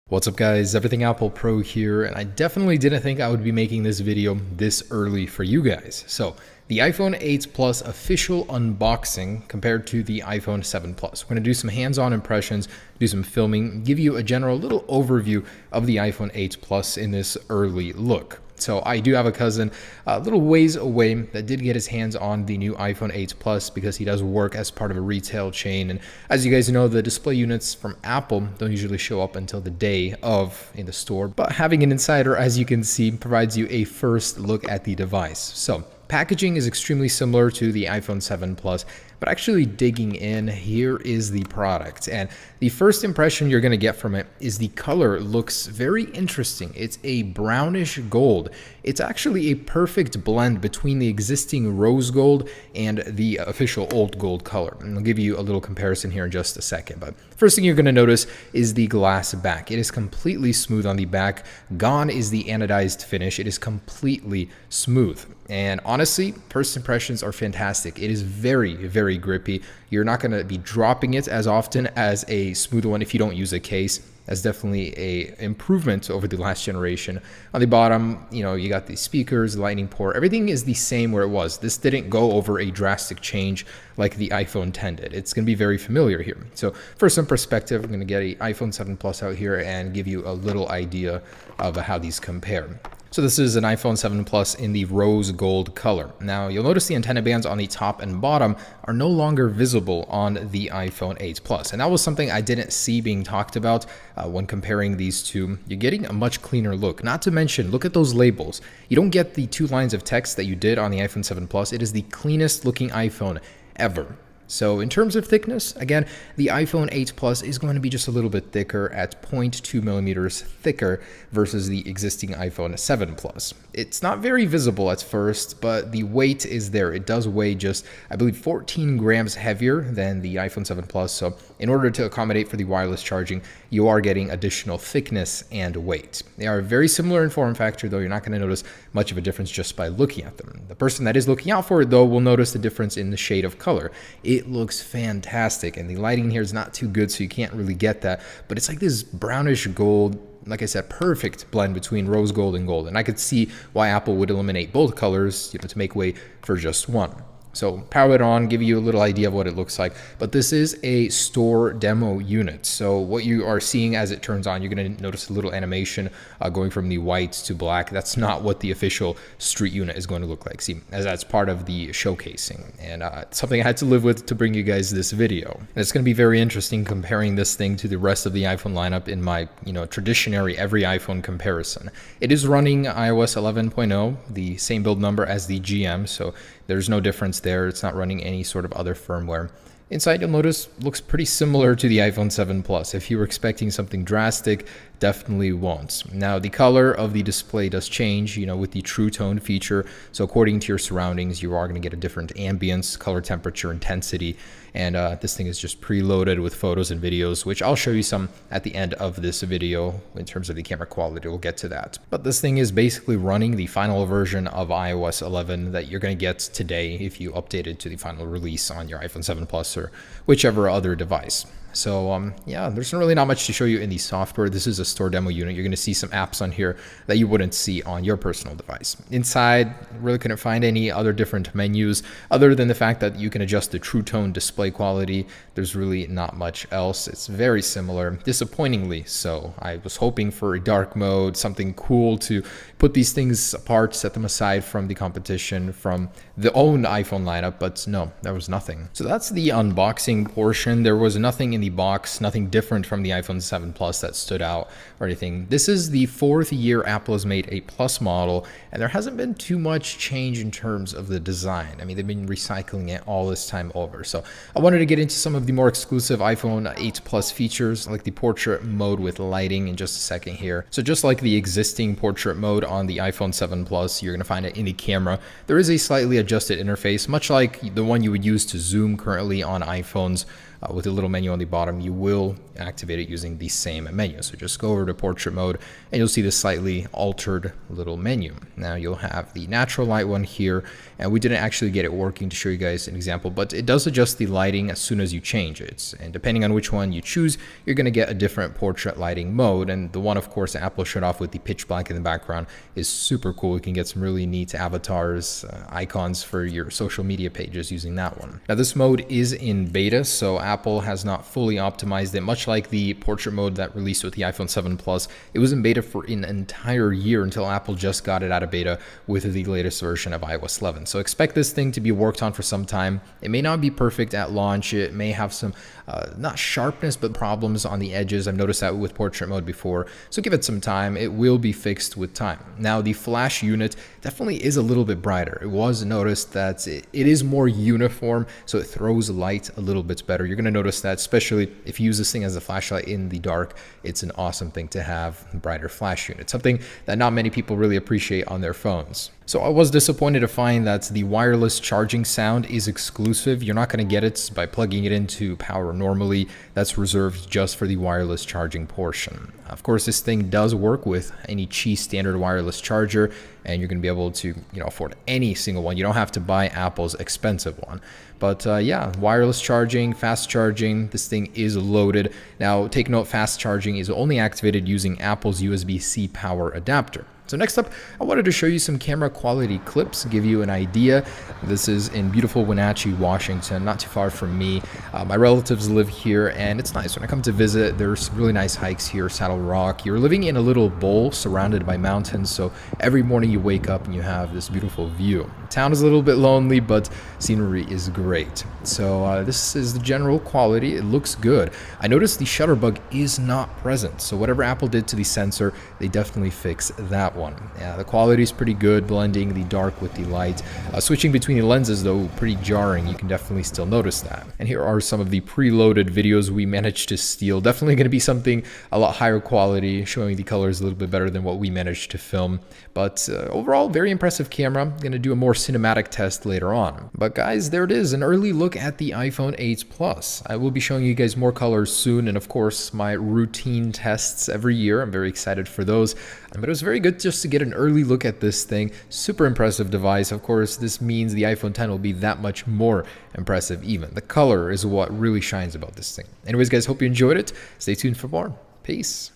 What's up guys, Everything Apple Pro here, and I definitely didn't think I would be making this video this early for you guys. So the iPhone 8 Plus official unboxing compared to the iPhone 7 Plus. We're going to do some hands-on impressions, do some filming, give you a general little overview of the iPhone 8 Plus in this early look. So I do have a cousin a little ways away that did get his hands on the new iPhone 8 Plus because he does work as part of a retail chain. And as you guys know, the display units from Apple don't usually show up until the day of in the store. But having an insider, as you can see, provides you a first look at the device. So packaging is extremely similar to the iPhone 7 Plus, but actually digging in, here is the product. And the first impression you're gonna get from it is the color looks very interesting. It's a brownish gold. It's actually a perfect blend between the existing rose gold and the official old gold color. And I'll give you a little comparison here in just a second. But first thing you're gonna notice is the glass back. It is completely smooth on the back. Gone is the anodized finish. It is completely smooth. And honestly, first impressions are fantastic. It is very, very grippy. You're not going to be dropping it as often as a smooth one if you don't use a case. That's definitely a improvement over the last generation. On the bottom, you got the speakers, the lightning port. Everything is the same where it was. This didn't go over a drastic change like the iPhone 10 did. It's going to be very familiar here. So for some perspective, I'm going to get an iPhone 7 Plus out here and give you a little idea of how these compare. So this is an iPhone 7 Plus in the rose gold color. Now you'll notice the antenna bands on the top and bottom are no longer visible on the iPhone 8 Plus. And that was something I didn't see being talked about when comparing these two. You're getting a much cleaner look. Not to mention, look at those labels. You don't get the two lines of text that you did on the iPhone 7 Plus. It is the cleanest looking iPhone ever. So in terms of thickness, again, the iPhone 8 Plus is going to be just a little bit thicker at 0.2 millimeters thicker versus the existing iPhone 7 Plus. It's not very visible at first, but the weight is there. It does weigh just, I believe, 14 grams heavier than the iPhone 7 Plus. So in order to accommodate for the wireless charging, you are getting additional thickness and weight. They are very similar in form factor, though you're not going to notice much of a difference just by looking at them. The person that is looking out for it, though, will notice the difference in the shade of color. It looks fantastic, and the lighting here is not too good, so you can't really get that, but it's like this brownish gold, like I said, perfect blend between rose gold and gold. And I could see why Apple would eliminate both colors, to make way for just one. So power it on, give you a little idea of what it looks like. But this is a store demo unit. So what you are seeing as it turns on, you're going to notice a little animation going from the white to black. That's not what the official street unit is going to look like. See, as that's part of the showcasing. And something I had to live with to bring you guys this video. And it's going to be very interesting comparing this thing to the rest of the iPhone lineup in my, traditionary every iPhone comparison. It is running iOS 11.0, the same build number as the GM. So there's no difference there. It's not running any sort of other firmware. Inside, you'll notice, looks pretty similar to the iPhone 7 Plus. If you were expecting something drastic, definitely won't. Now, the color of the display does change, with the True Tone feature. So according to your surroundings, you are going to get a different ambience, color, temperature, intensity. And this thing is just preloaded with photos and videos, which I'll show you some at the end of this video in terms of the camera quality. We'll get to that. But this thing is basically running the final version of iOS 11 that you're going to get today if you update it to the final release on your iPhone 7 Plus or whichever other device. So yeah, there's really not much to show you in the software. This is a store demo unit. You're going to see some apps on here that you wouldn't see on your personal device. Inside, really couldn't find any other different menus other than the fact that you can adjust the True Tone display quality. There's really not much else. It's very similar, disappointingly so. I was hoping for a dark mode, something cool to put these things apart, set them aside from the competition, from the own iPhone lineup, but no, there was nothing. So that's the unboxing portion. There was nothing in the box, nothing different from the iPhone 7 Plus that stood out or anything. This is the fourth year Apple has made a Plus model, and there hasn't been too much change in terms of the design. I mean, they've been recycling it all this time over. So I wanted to get into some of the more exclusive iPhone 8 Plus features, like the portrait mode with lighting in just a second here. So just like the existing portrait mode on the iPhone 7 Plus, you're going to find it in the camera. There is a slightly adjusted interface, much like the one you would use to zoom currently on iPhones with a little menu on the bottom, you will activate it using the same menu. So just go over to portrait mode and you'll see this slightly altered little menu. Now you'll have the natural light one here, and we didn't actually get it working to show you guys an example, but it does adjust the lighting as soon as you change it. And depending on which one you choose, you're going to get a different portrait lighting mode. And the one, of course, Apple showed off with the pitch black in the background is super cool. You can get some really neat avatars, icons for your social media pages using that one. Now this mode is in beta, so Apple has not fully optimized it, much like the portrait mode that released with the iPhone 7 Plus. It was in beta for an entire year until Apple just got it out of beta with the latest version of iOS 11. So expect this thing to be worked on for some time. It may not be perfect at launch. It may have some, not sharpness, but problems on the edges. I've noticed that with portrait mode before. So give it some time. It will be fixed with time. Now the flash unit definitely is a little bit brighter. It was noticed that it is more uniform, so it throws light a little bit better. You're going to notice that, especially if you use this thing as a flashlight in the dark. It's an awesome thing to have a brighter flash unit, something that not many people really appreciate on their phones. So I was disappointed to find that the wireless charging sound is exclusive. You're not going to get it by plugging it into power normally. That's reserved just for the wireless charging portion. Of course, this thing does work with any Qi standard wireless charger, and you're going to be able to, afford any single one. You don't have to buy Apple's expensive one. But yeah, wireless charging, fast charging, this thing is loaded. Now, take note, fast charging is only activated using Apple's USB-C power adapter. So next up, I wanted to show you some camera quality clips, give you an idea. This is in beautiful Wenatchee, Washington, not too far from me. My relatives live here, and it's nice. When I come to visit, there's really nice hikes here, Saddle Rock. You're living in a little bowl surrounded by mountains, so every morning you wake up and you have this beautiful view. The town is a little bit lonely, but scenery is great. So this is the general quality. It looks good. I noticed the shutter bug is not present, so whatever Apple did to the sensor, they definitely fixed that one. Yeah, the quality is pretty good, blending the dark with the light. Switching between the lenses, though, pretty jarring. You can definitely still notice that. And here are some of the preloaded videos we managed to steal. Definitely going to be something a lot higher quality, showing the colors a little bit better than what we managed to film. But overall, very impressive camera. I'm going to do a more cinematic test later on. But guys, there it is, an early look at the iPhone 8 Plus. I will be showing you guys more colors soon, and of course, my routine tests every year. I'm very excited for those. But it was very good just to get an early look at this thing. Super impressive device. Of course, this means the iPhone 10 will be that much more impressive even. The color is what really shines about this thing. Anyways, guys, hope you enjoyed it. Stay tuned for more. Peace.